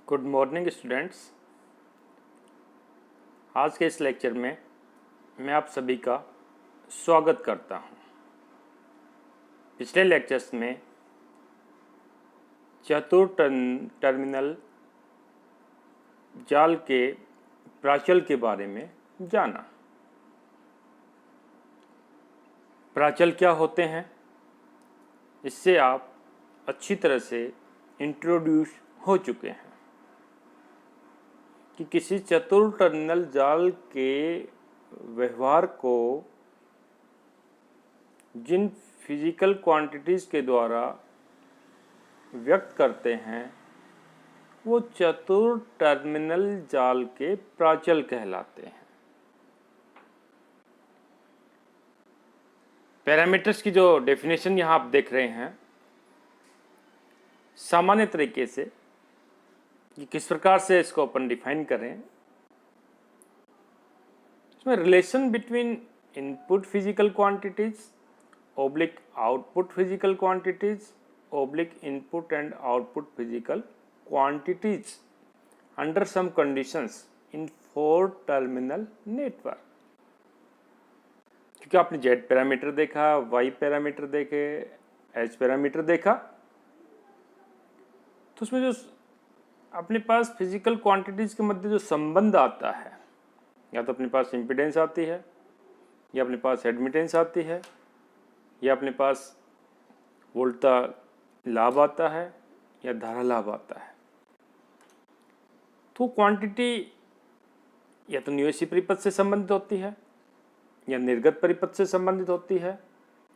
Good morning students. आज के इस लेक्चर में मैं आप सभी का स्वागत करता हूं। पिछले लेक्चर्स में चतुर टर्मिनल जाल के प्राचल के बारे में जाना। प्राचल क्या होते हैं, इससे आप अच्छी तरह से इंट्रोड्यूस हो चुके हैं कि किसी चतुर टर्मिनल जाल के व्यवहार को जिन फिजिकल क्वांटिटीज़ के द्वारा व्यक्त करते हैं वो चतुर टर्मिनल जाल के प्राचल कहलाते हैं। पैरामीटर्स की जो डेफिनेशन यहाँ आप देख रहे हैं, सामान्य तरीके से कि किस प्रकार से इसको अपन डिफाइन करें, इसमें relation between input physical quantities oblique output physical quantities oblique input and output physical quantities under some conditions in 4 terminal network. क्योंकि आपने जेड पैरामीटर देखा, वाई पैरामीटर देखे, एच पैरामीटर देखा, तो उसमें जो अपने पास फिजिकल क्वांटिटीज के मध्य जो संबंध आता है, या तो अपने पास इम्पीडेंस आती है, या अपने पास एडमिटेंस आती है, या अपने पास वोल्टा लाभ आता है, या धारा लाभ आता है, तो क्वांटिटी या तो निवेशी परिपथ से संबंधित होती है, या निर्गत परिपथ से संबंधित होती है,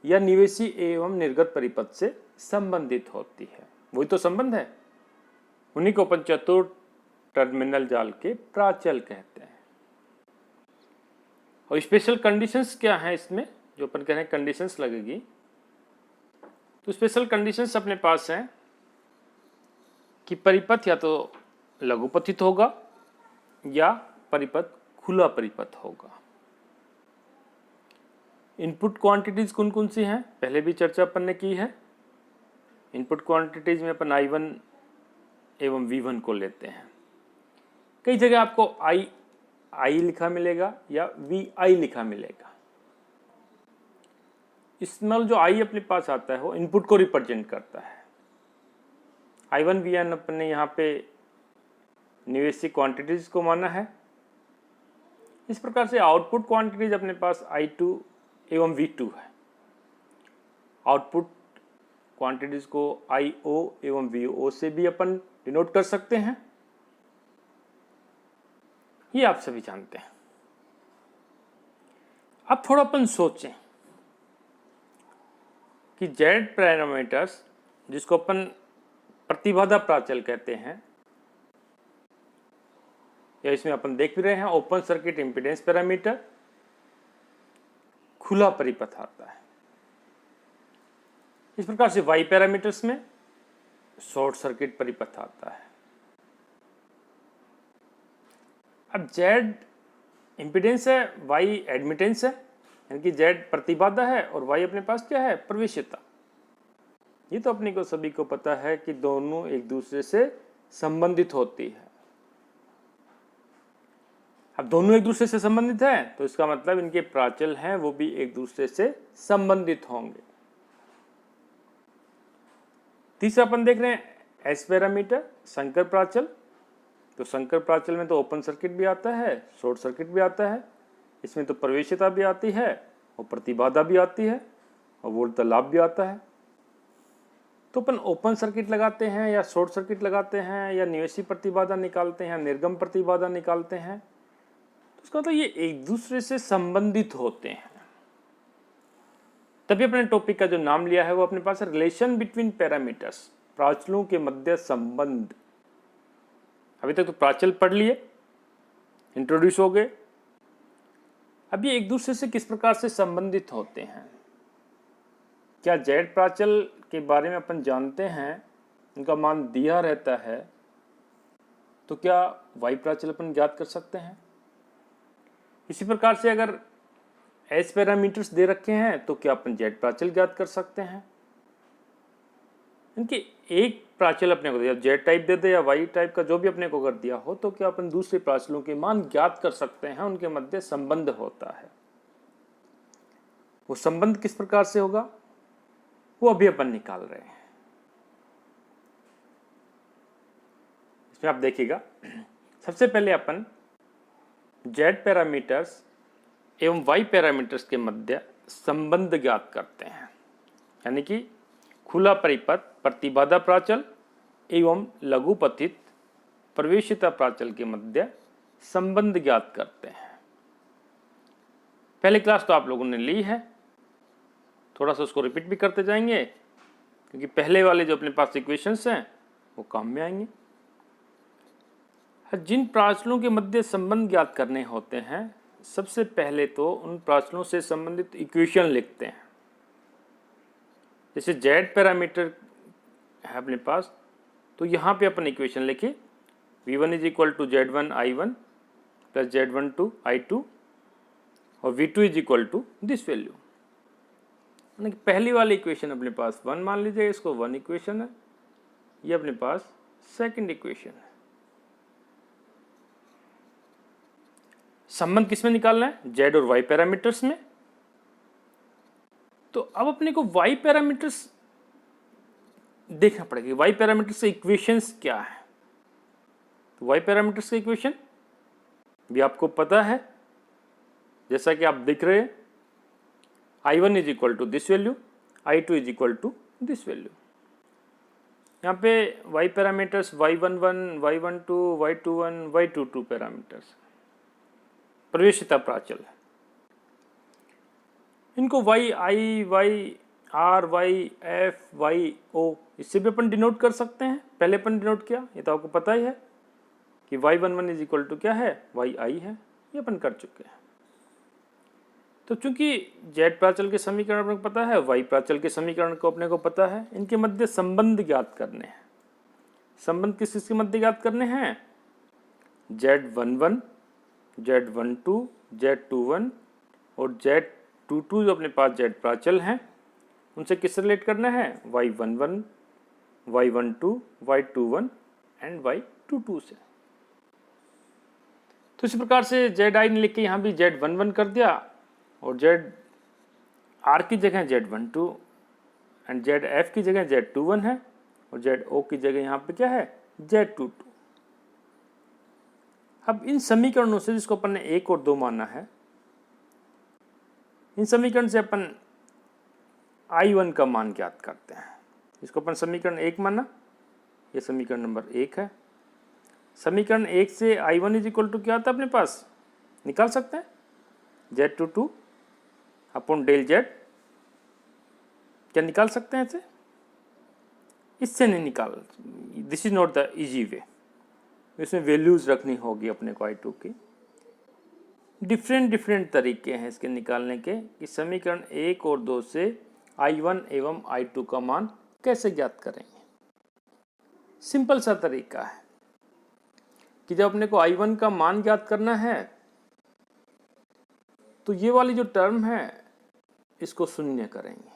या निवेशी एवं निर्गत परिपथ से संबंधित होती है। वही तो संबंध है, उन्हीं को अपन चतुर टर्मिनल जाल के प्राचल कहते हैं। और स्पेशल कंडीशंस क्या हैं इसमें, जो अपन कह रहे हैं कंडीशंस लगेगी, तो स्पेशल कंडीशंस अपने पास हैं कि परिपथ या तो लघुपथित होगा या परिपथ खुला परिपथ होगा। इनपुट क्वांटिटीज कौन कौन सी हैं, पहले भी चर्चा अपन ने की है। इनपुट क्वांटिटीज में अपन I1 एवं V1 को लेते हैं। कई जगह आपको I लिखा मिलेगा या VI लिखा मिलेगा। इसमें जो I अपने पास आता है वो इनपुट को रिप्रेजेंट करता है। I1 V1 अपन ने यहाँ पे निवेशी क्वांटिटीज को माना है। इस प्रकार से आउटपुट क्वांटिटीज अपने पास I2 एवं V2 है। आउटपुट क्वांटिटीज को IO एवं VO से भी अपन डिनोट कर सकते हैं, ये आप सभी जानते हैं। अब थोड़ा अपन सोचें कि जेड पैरामीटर्स, जिसको अपन प्रतिबाधा प्राचल कहते हैं, या इसमें अपन देख भी रहे हैं ओपन सर्किट इम्पीडेंस पैरामीटर, खुला परिपथ आता है। इस प्रकार से वाई पैरामीटर्स में शॉर्ट सर्किट परिपथ आता है। अब जेड इम्पीडेंस है, वाई एडमिटेंस है, यानी कि जेड प्रतिबाधा है और वाई अपने पास क्या है, प्रवेश्यता। ये तो अपने को सभी को पता है कि दोनों एक दूसरे से संबंधित होती है। अब दोनों एक दूसरे से संबंधित हैं तो इसका मतलब इनके प्राचल हैं वो भी एक दूसरे से संबंधित होंगे। तीसरा अपन देख रहे हैं एस पैरामीटर, संकर प्राचल। तो संकर प्राचल में तो ओपन सर्किट भी आता है, शॉर्ट सर्किट भी आता है, इसमें तो प्रवेश्यता भी आती है और प्रतिबाधा भी आती है और वोल्टा लाभ भी आता है। तो अपन ओपन सर्किट लगाते हैं या शॉर्ट सर्किट लगाते हैं या निवेशी प्रतिबाधा निकालते हैं, निर्गम प्रतिबाधा निकालते हैं, तो उसका मतलब ये एक दूसरे से संबंधित होते हैं। तभी अपने टॉपिक का जो नाम लिया है वो अपने पास है रिलेशन बिटवीन पैरामीटर्स, प्राचलों के मध्य संबंध। अभी तक तो प्राचल पढ़ लिए, इंट्रोड्यूस हो गए। अब ये एक दूसरे से किस प्रकार से संबंधित होते हैं, क्या जेड प्राचल के बारे में अपन जानते हैं, उनका मान दिया रहता है, तो क्या वाई प्राचल अपन ज्ञात कर सकते हैं। इसी प्रकार से अगर एस पैरामीटर्स दे रखे हैं तो क्या अपन जेड प्राचल ज्ञात कर सकते हैं। इनकी एक प्राचल अपने को दिया, जेड टाइप दे दे या वाई टाइप का जो भी अपने को कर दिया हो, तो क्या अपन दूसरे प्राचलों के मान ज्ञात कर सकते हैं, उनके मध्य संबंध होता है। वो संबंध किस प्रकार से होगा वो अभी अपन निकाल रहे हैं। इसमें आप देखिएगा, सबसे पहले अपन जेड पैरामीटर्स एवं वाई पैरामीटर्स के मध्य संबंध ज्ञात करते हैं, यानी कि खुला परिपथ प्रतिबाधा प्राचल एवं लघुपथित प्रवेशिता प्राचल के मध्य संबंध ज्ञात करते हैं। पहली क्लास तो आप लोगों ने ली है, थोड़ा सा उसको रिपीट भी करते जाएंगे, क्योंकि पहले वाले जो अपने पास इक्वेशंस हैं वो काम में आएंगे। जिन प्राचलों के मध्य संबंध ज्ञात करने होते हैं, सबसे पहले तो उन प्राचलों से संबंधित इक्वेशन लिखते हैं। जैसे जेड पैरामीटर है अपने पास, तो यहाँ पे अपन इक्वेशन लिखे v1 is equal to z1 i1 plus z12 i2 और v2 is equal to this value. यानी कि पहली वाली इक्वेशन अपने पास 1 मान लीजिए, इसको 1 इक्वेशन है, ये अपने पास सेकंड इक्वेशन है। संबंध किसमें निकालना है? जेड और वाई पैरामीटर्स में। तो अब अपने को वाई पैरामीटर्स देखना पड़ेगा, वाई पैरामीटर्स से इक्वेशंस क्या है। तो वाई पैरामीटर्स का इक्वेशन भी आपको पता है, जैसा कि आप दिख रहे हैं, I1 is equal to this value, I2 is equal to this value. यहाँ पे Y parameters y11, y12, y21, y22 parameters प्रवेशिता प्राचल है। इनको Y I, Y R, Y F, Y O इससे भी अपन डिनोट कर सकते हैं। पहले अपन डिनोट किया, ये तो आपको पता ही है कि y11 इज इक्वल टू क्या है, वाई आई है, ये अपन कर चुके हैं। तो चूंकि जेड प्राचल के समीकरण अपने को पता है, वाई प्राचल के समीकरण को अपने को पता है, इनके मध्य संबंध ज्ञात करने हैं। संबंध किस किसके मध्य ज्ञात करने हैं? Z11, Z12, Z21 और Z22 जो अपने पास जेड प्राचल हैं, उनसे किससे रिलेट करना है? Y11, Y12, Y21 and Y22 से। तो इसी प्रकार से ZI ने लिख के यहाँ भी Z11 कर दिया, और ZR की जगह Z12 एंड ZF की जगह Z21 है, और ZO की जगह यहाँ पे क्या है, Z22। अब इन समीकरणों से, जिसको अपन ने 1 और 2 माना है, इन समीकरण से अपन I1 का मान ज्ञात करते हैं। इसको अपन समीकरण 1 माना, ये समीकरण नंबर 1 है। समीकरण 1 से I1 इज इक्वल टू क्या आता है अपने पास, निकाल सकते हैं, Z22 अपॉन डेल Z। क्या निकाल सकते हैं इसे? इससे नहीं निकाल, this is not the easy way. इसमें वैल्यूज रखनी होगी अपने को I2 की। डिफरेंट तरीके हैं इसके निकालने के, कि समीकरण 1 और 2 से I1 एवं I2 का मान कैसे ज्ञात करेंगे। सिंपल सा तरीका है कि जब अपने को I1 का मान ज्ञात करना है, तो ये वाली जो टर्म है इसको शून्य करेंगे।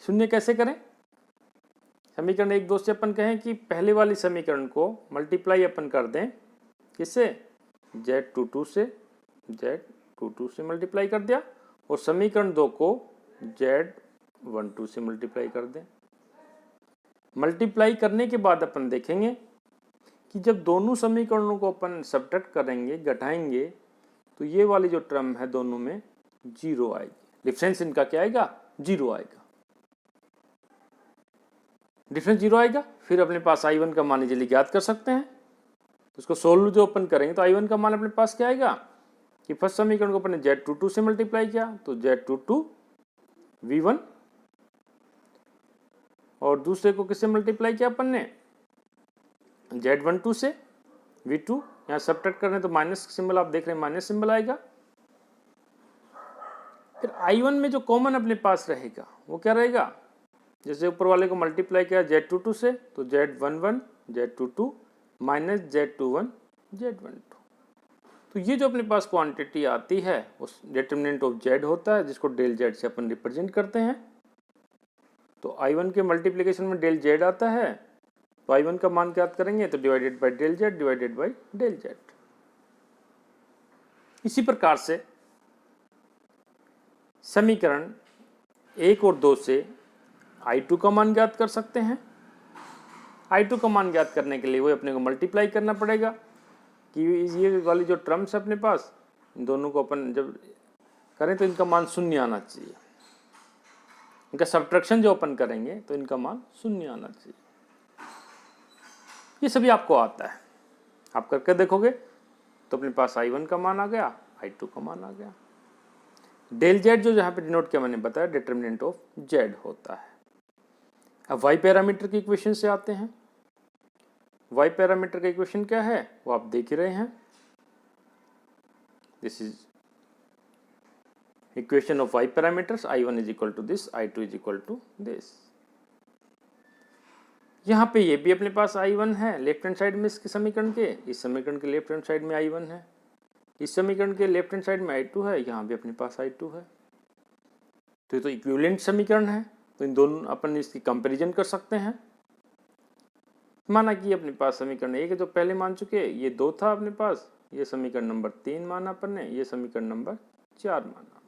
शून्य कैसे करें? समीकरण 1, 2 से अपन कहें कि पहले वाली समीकरण को मल्टीप्लाई अपन कर दें, किससे? Z22 से, Z22 से मल्टीप्लाई कर दिया, और समीकरण 2 को Z12 से मल्टीप्लाई कर दें। मल्टीप्लाई करने के बाद अपन देखेंगे कि जब दोनों समीकरणों को अपन सब्ट्रैक्ट करेंगे, घटाएंगे, तो ये वाली जो टर्म है दोनों में 0 आएगी। डिफरेंस इनका क्या आएगा? 0 आएगा। डिफरेंस 0 आएगा, फिर अपने पास I1 का मान इजीली ज्ञात कर सकते हैं। तो उसको सोल्व जो अपन करेंगे, तो I1 का मान अपने पास क्या आएगा कि फर्स्ट समीकरण को अपन ने Z22 से मल्टीप्लाई किया, तो Z22 V1, और दूसरे को किससे मल्टीप्लाई किया अपन ने? Z12 से V2। यहाँ सब्ट्रैक्ट करने तो माइनस सिंबल आप देख रहे हैं, माइनस सिंबल आएगा। फिर I1 में जो कॉमन अपने पास रहेगा वो क्या रहेगा? जैसे ऊपर वाले को मल्टीप्लाई किया Z22 से, तो Z11 Z22 minus Z21 Z12। तो ये जो अपने पास क्वांटिटी आती है उस डिटर्मिनेंट ऑफ Z होता है, जिसको डेल Z से अपन रिप्रेजेंट करते हैं। तो I1 के मल्टीप्लिकेशन में डेल जेड आता है, तो I1 का मान ज्ञात करेंगे तो divided by del Z divided by del Z. इसी प्रकार से समीकरण 1 और 2 से I2 का मान ज्ञात कर सकते हैं। I2 का मान ज्ञात करने के लिए वो अपने को मल्टीप्लाई करना पड़ेगा कि ये वाली जो टर्म्स है अपने पास, इन दोनों को अपन जब करें तो इनका मान शून्य आना चाहिए। इनका सब्ट्रैक्शन जो अपन करेंगे तो इनका मान शून्य आना चाहिए। ये सभी आपको आता है, आप करके देखोगे तो अपने पास I1 का मान आ गया, I2 का मान आ गया। डेल जेड जो जहाँ पे डिनोट किया मैंने बताया डिटर्मिनेंट ऑफ जेड होता है। अब वाई पैरामीटर की इक्वेशन से आते हैं। वाई पैरामीटर का इक्वेशन क्या है वो आप देख ही रहे हैं। This is equation of Y parameters, I1 is equal to this, I2 is equal to this. यहाँ पे ये भी अपने पास I1 है लेफ्ट हैंड साइड में इसके समीकरण के, इस समीकरण के लेफ्ट हैंड साइड में I1 है, इस समीकरण के लेफ्ट हैंड साइड में I2 है, यहाँ भी अपने पास I2 है। तो ये तो इक्विवेलेंट समीकरण है, तो इन दोनों अपन इसकी कंपैरिजन कर सकते हैं। माना कि अपने पास समीकरण 1 है जो पहले मान चुके, ये 2 था अपने पास, ये समीकरण नंबर 3 माना अपन ने, ये समीकरण नंबर 4 माना।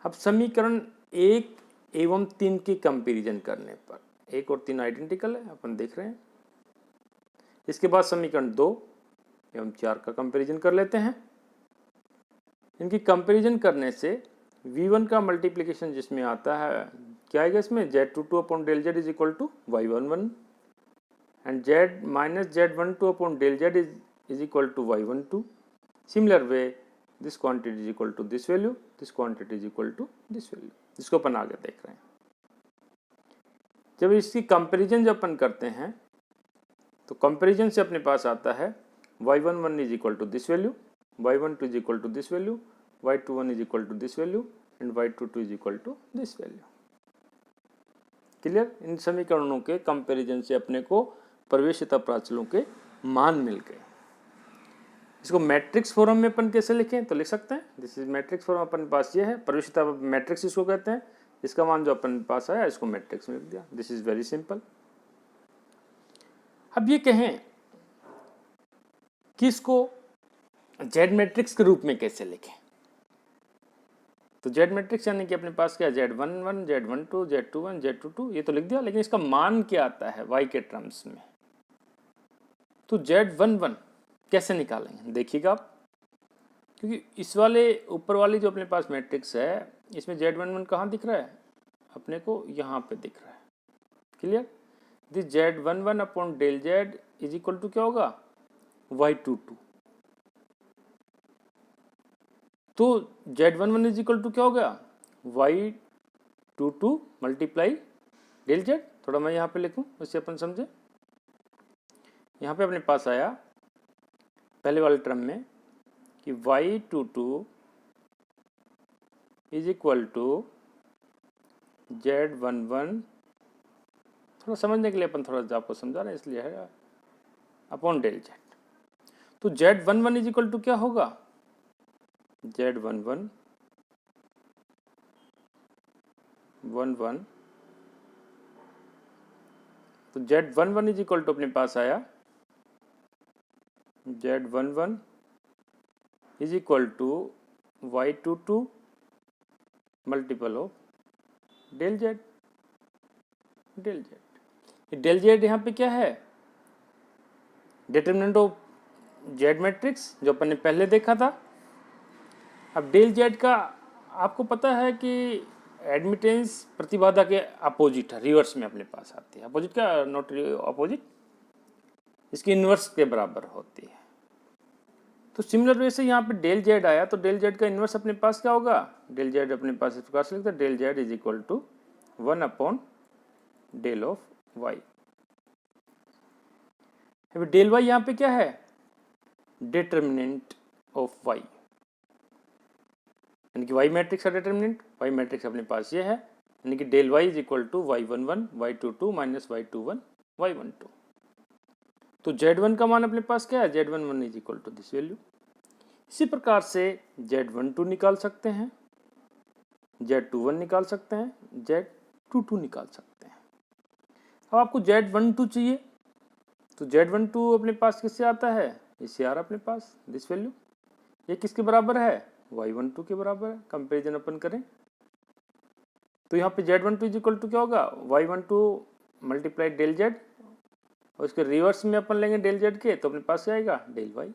अब समीकरण 1 एवं 3 की कंपैरिजन करने पर 1 और 3 आइडेंटिकल है, अपन देख रहे हैं। इसके बाद समीकरण 2 एवं 4 का कंपैरिजन कर लेते हैं। इनकी कंपैरिजन करने से V1 का मल्टीप्लिकेशन जिसमें आता है क्या आएगा इसमें, Z22 upon del Z is equal to Y11 and Z minus Z12 upon del Z is equal to Y12। Similar way this quantity is equal to this value, this quantity is equal to this value, जिसको अपन आगे देख रहे हैं। जब इसकी comparison जब अपन करते हैं तो कंपैरिजन से अपने पास आता है Y11 is equal to this value, Y12 is equal to this value, Y21 is equal to this value and Y22 is equal to this value. Clear? इन समीकरणों के कंपैरिजन से अपने को प्रवेशिता प्राचलों के मान मिल गए। इसको मैट्रिक्स फॉर्म में अपन कैसे लिखें तो लिख सकते हैं, दिस इज मैट्रिक्स फॉर्म अपन पास ये है, प्रवेशिता मैट्रिक्स इसको कहते हैं। इसका मान जो अपन पास आया इसको मैट्रिक्स में लिख दिया, दिस इज वेरी सिंपल। अब ये कहें कि इसको जेड मैट्रिक्स के रूप में कैसे लिखें, तो जेड मैट्रिक्स यानी कि अपने पास क्या Z11, Z12, Z21, Z22 ये तो लिख दिया, लेकिन इसका मान क्या आता है y के टर्म्स में, तो Z11 कैसे निकालेंगे देखिएगा आप, क्योंकि इस वाले ऊपर वाली जो अपने पास मैट्रिक्स है इसमें Z11 कहाँ दिख रहा है अपने को, यहाँ पे दिख रहा है। Clear? This Z11 upon del Z is equal to क्या होगा Y22। तो Z11 इज इक्वल टू क्या हो गया Y22 मल्टीप्लाई डेल जेड। थोड़ा मैं यहाँ पे लिखूँ उससे अपन समझे। यहाँ पे अपने पास आया पहले वाले टर्म में कि Y22 is equal to Z11, थोड़ा समझने के लिए अपन थोड़ा आपको समझा रहे हैं इसलिए है, अपॉन डेल जेड। तो Z11 इज इक्वल टू क्या होगा Z11 11, तो Z11 इज इक्वल टू अपने पास आया Z11 is equal to Y22 multiple of del Z. Del Z, del Z यहाँ पे क्या है डिटरमिनेंट ऑफ जेड मैट्रिक्स जो अपन ने पहले देखा था। अब डेल जेड का आपको पता है कि एडमिटेंस प्रतिबाधा के अपोजिट है, रिवर्स में अपने पास आती है। अपोजिट का नॉट अपोजिट, इसकी इन्वर्स के बराबर होती है। तो सिमिलर वे से यहाँ पे डेल जेड आया, तो डेल जेड का इन्वर्स अपने पास क्या होगा, डेल जेड अपने पास इस प्रकार से लिखते हैं del Z is equal to 1 upon del of Y. अभी डेल वाई यहाँ पे क्या है डिटर्मिनेंट ऑफ वाई, यानी कि वाई मैट्रिक्स का डिटर्मिनेंट, वाई मैट्रिक्स अपने पास ये है, यानी कि del Y is equal to y11 y22 minus y21 y12। तो Z1 का मान अपने पास क्या है Z11 is equal to this value. इसी प्रकार से Z12 निकाल सकते हैं। Z21 निकाल सकते हैं, Z22 निकाल सकते हैं। अब आपको Z12 चाहिए तो Z12 अपने पास किससे आता है, इससे आ रहा अपने पास दिस वैल्यू। ये किसके बराबर है, Y12 के बराबर है। कंपेरिजन अपन करें तो यहाँ पे Z12 इज इक्वल टू क्या होगा, Y12 मल्टीप्लाई डेल Z, और इसके रिवर्स में अपन लेंगे डेल Z के तो अपने पास क्या आएगा डेल Y।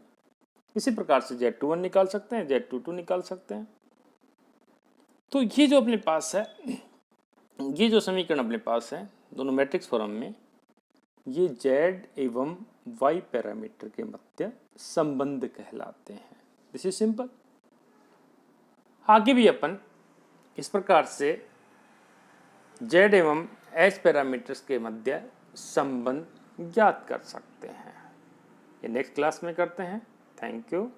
इसी प्रकार से Z21 निकाल सकते हैं, Z22 निकाल सकते हैं। तो ये जो अपने पास है, ये जो समीकरण अपने पास है दोनों मैट्रिक्स फॉर्म में, ये Z एवं Y पैरामीटर के मध्य संबंध कहलाते हैं। This is simple. आगे भी अपन इस प्रकार से Z एवं H पैरामीटर्स के मध्य संबंध ज्ञात कर सकते हैं। ये नेक्स्ट क्लास में करते हैं। Thank you.